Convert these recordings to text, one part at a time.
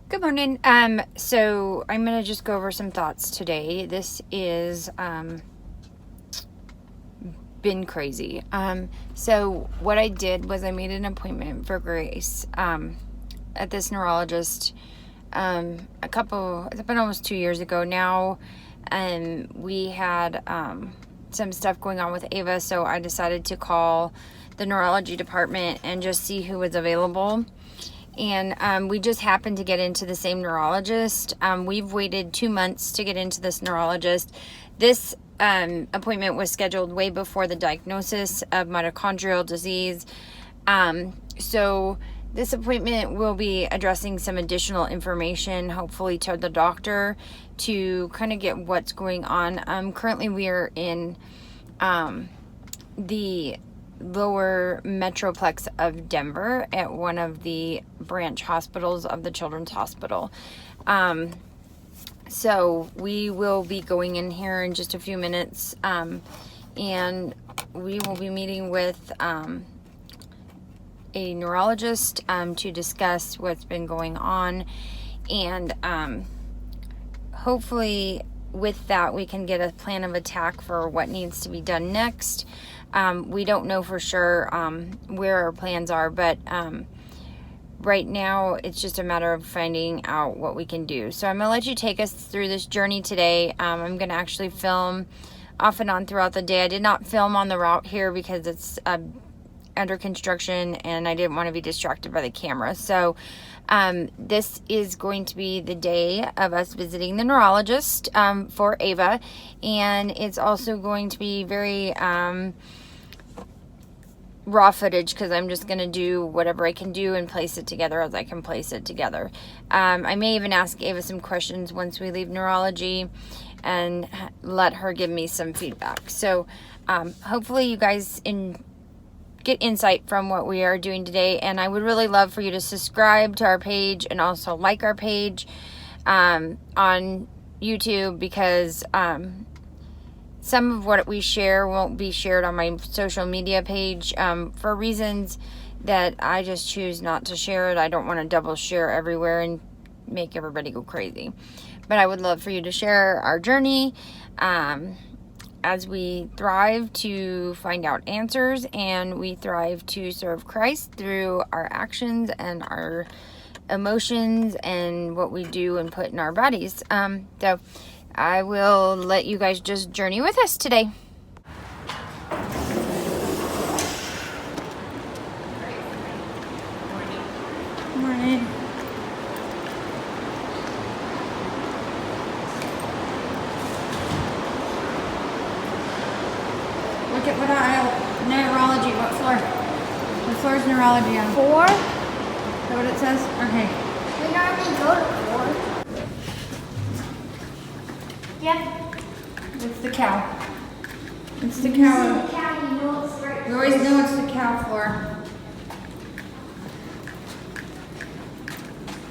Good morning. So I'm gonna just go over some thoughts today. This is been crazy. So what I did was I made an appointment for Grace at this neurologist it's been almost 2 years ago now, and we had some stuff going on with Ava, so I decided to call the neurology department and just see who was available. And we just happened to get into the same neurologist. We've waited 2 months to get into this neurologist. This appointment was scheduled way before the diagnosis of mitochondrial disease. So this appointment will be addressing some additional information, hopefully to the doctor, to kind of get what's going on. Currently we are in the lower metroplex of Denver at one of the branch hospitals of the Children's Hospital. So we will be going in here in just a few minutes, and we will be meeting with a neurologist to discuss what's been going on, and hopefully with that we can get a plan of attack for what needs to be done next. We don't know for sure where our plans are, but right now it's just a matter of finding out what we can do. So I'm gonna let you take us through this journey today. I'm gonna actually film off and on throughout the day. I did not film on the route here because it's under construction and I didn't want to be distracted by the camera. So this is going to be the day of us visiting the neurologist for Ava, and it's also going to be very raw footage because I'm just going to do whatever I can do and place it together as I can place it together. I may even ask Ava some questions once we leave neurology and let her give me some feedback. So hopefully you guys get insight from what we are doing today, and I would really love for you to subscribe to our page and also like our page on YouTube, because some of what we share won't be shared on my social media page for reasons that I just choose not to share it. I don't want to double share everywhere and make everybody go crazy. But I would love for you to share our journey as we thrive to find out answers, and we thrive to serve Christ through our actions and our emotions and what we do and put in our bodies. So I will let you guys just journey with us today. Morning. Look at what aisle. Neurology. What floor? What floor is neurology on? 4? Is that what it says? Okay. We normally go to 4. Yep. It's the cow. It's the cow. You know it's right. We always know it's the cow floor.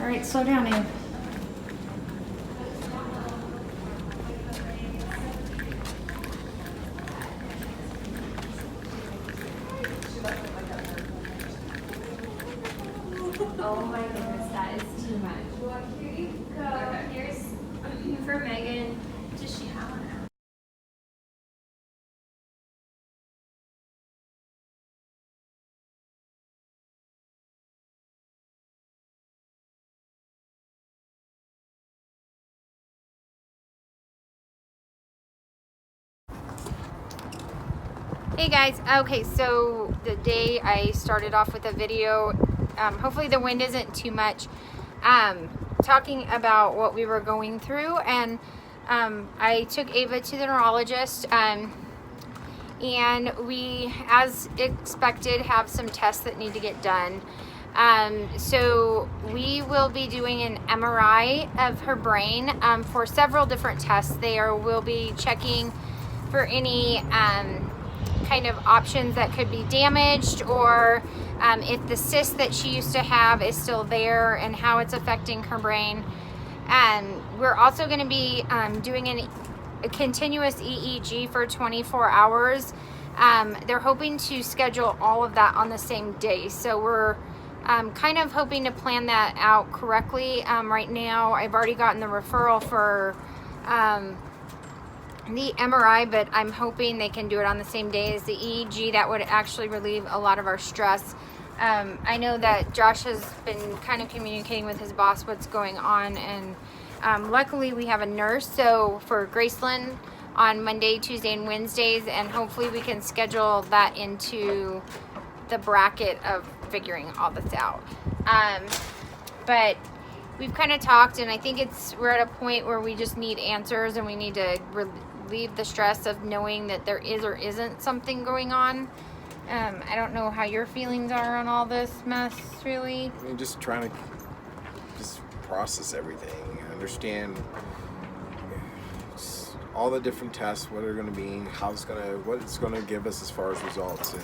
All right, slow down, Abe. Oh my goodness, that is too much. Well, here you go. Here's for Megan. Does she have one? Hey guys, okay, so the day I started off with a video, hopefully the wind isn't too much, talking about what we were going through, and I took Ava to the neurologist, and we, as expected, have some tests that need to get done. So we will be doing an MRI of her brain for several different tests. We'll be checking for any kind of options that could be damaged, or if the cyst that she used to have is still there and how it's affecting her brain. We're also going to be doing a continuous EEG for 24 hours. They're hoping to schedule all of that on the same day, so we're I'm kind of hoping to plan that out correctly. Right now, I've already gotten the referral for the MRI, but I'm hoping they can do it on the same day as the EEG. That would actually relieve a lot of our stress. I know that Josh has been kind of communicating with his boss what's going on, and luckily we have a nurse, so for Graceland on Monday, Tuesday, and Wednesdays, and hopefully we can schedule that into the bracket of figuring all this out. But we've kind of talked, and I think we're at a point where we just need answers, and we need to relieve the stress of knowing that there is or isn't something going on. I don't know how your feelings are on all this mess, really. I mean, just trying to process everything, understand all the different tests, what they're going to mean, what it's going to give us as far as results, and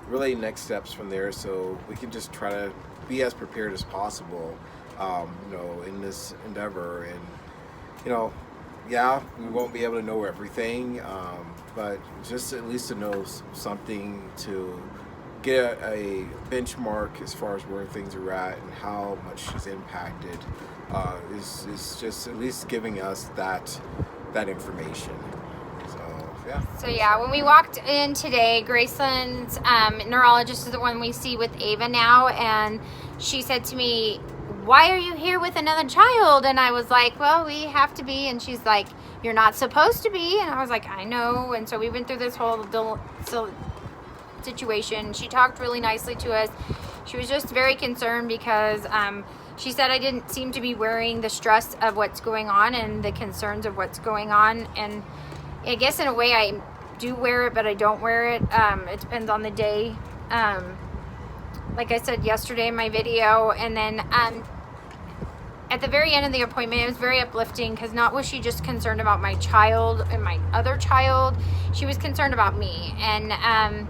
really next steps from there, so we can just try to be as prepared as possible, in this endeavor. And we won't be able to know everything, but just at least to know something, to get a benchmark as far as where things are at and how much is impacted, is just at least giving us that information. So when we walked in today, Graceland's neurologist is the one we see with Ava now, and she said to me, "Why are you here with another child?" And I was like, "Well, we have to be." And she's like, "You're not supposed to be." And I was like, "I know." And so we went through this whole situation. She talked really nicely to us. She was just very concerned because she said I didn't seem to be wearing the stress of what's going on and the concerns of what's going on. And I guess in a way I do wear it, but I don't wear it. It depends on the day. Like I said yesterday in my video. And then at the very end of the appointment, it was very uplifting, because not was she just concerned about my child and my other child, she was concerned about me. And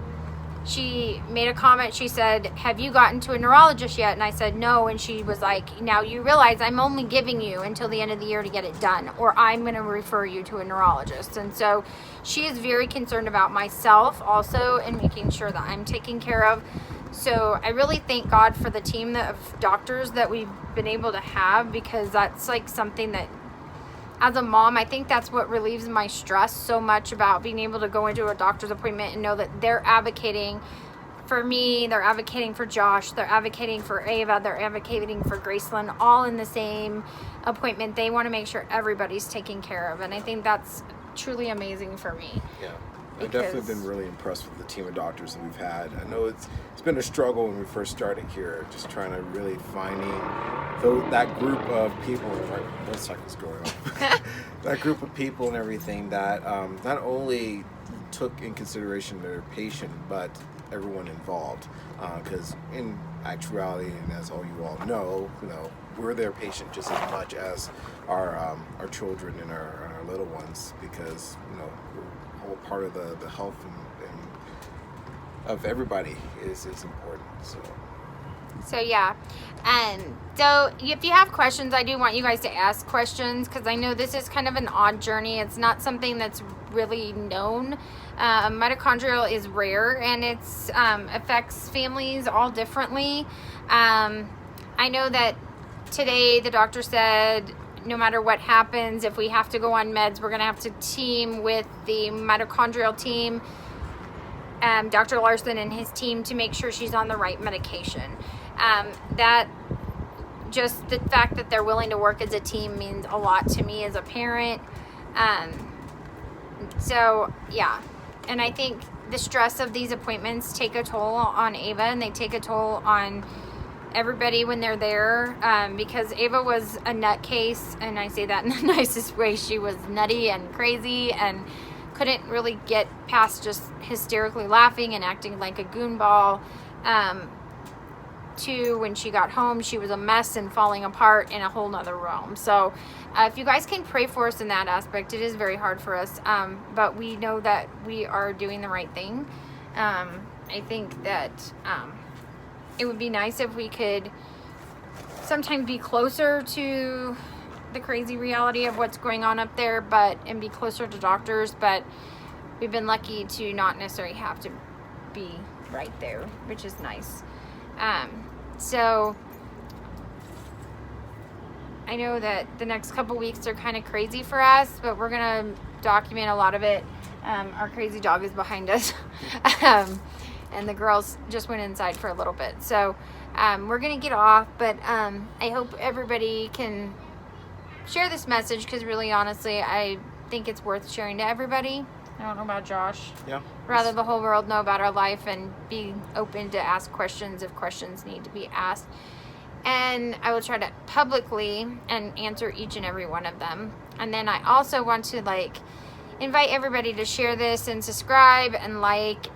she made a comment. She said, "Have you gotten to a neurologist yet?" And I said, "No." And she was like, "Now you realize I'm only giving you until the end of the year to get it done, or I'm going to refer you to a neurologist." And so she is very concerned about myself also, and making sure that I'm taken care of. So I really thank God for the team of doctors that we've been able to have, because that's like something that, as a mom, I think that's what relieves my stress so much about being able to go into a doctor's appointment and know that they're advocating for me, they're advocating for Josh, they're advocating for Ava, they're advocating for Graceland, all in the same appointment. They want to make sure everybody's taken care of, and I think that's truly amazing for me. Yeah. I've definitely been really impressed with the team of doctors that we've had. I know it's been a struggle when we first started here, just trying to really finding that group of people. Like, 1 second's going on. That group of people and everything that not only took in consideration their patient, but everyone involved. Because in actuality, and as all you all know, we're their patient just as much as our children and our little ones, because we're whole part of the health and of everybody is important. So yeah, so if you have questions, I do want you guys to ask questions, because I know this is kind of an odd journey. It's not something that's really known. Mitochondrial is rare, and it's affects families all differently. I know that today the doctor said, no matter what happens, if we have to go on meds, we're going to have to team with the mitochondrial team, Dr. Larson and his team, to make sure she's on the right medication. That just the fact that they're willing to work as a team means a lot to me as a parent. So yeah, and I think the stress of these appointments take a toll on Ava, and they take a toll on everybody when they're there, because Ava was a nutcase, and I say that in the nicest way. She was nutty and crazy and couldn't really get past just hysterically laughing and acting like a goonball. To when she got home, she was a mess and falling apart in a whole nother realm. So if you guys can pray for us in that aspect, it is very hard for us, but we know that we are doing the right thing. I think that it would be nice if we could sometimes be closer to the crazy reality of what's going on up there, and be closer to doctors, but we've been lucky to not necessarily have to be right there, which is nice. So I know that the next couple weeks are kind of crazy for us, but we're gonna document a lot of it. Our crazy dog is behind us. And the girls just went inside for a little bit. So we're gonna get off, but I hope everybody can share this message, because really honestly I think it's worth sharing to everybody. I don't know about Josh. Yeah. Rather the whole world know about our life and be open to ask questions if questions need to be asked. And I will try to publicly and answer each and every one of them. And then I also want to invite everybody to share this and subscribe and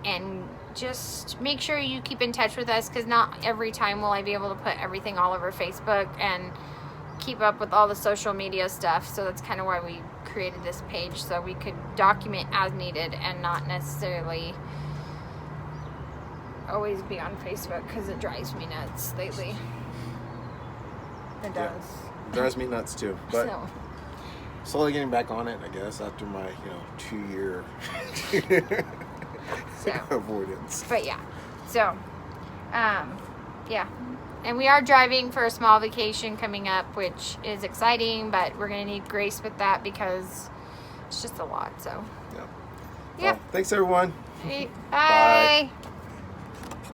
and just make sure you keep in touch with us, because not every time will I be able to put everything all over Facebook and keep up with all the social media stuff. So that's kind of why we created this page, so we could document as needed and not necessarily always be on Facebook, because it drives me nuts lately. It does. It drives me nuts too. But slowly getting back on it, I guess, after my 2-year avoidance. But yeah. So yeah. And we are driving for a small vacation coming up, which is exciting, but we're going to need grace with that because it's just a lot. So, yeah. Yeah. Well, thanks, everyone. Bye. Bye.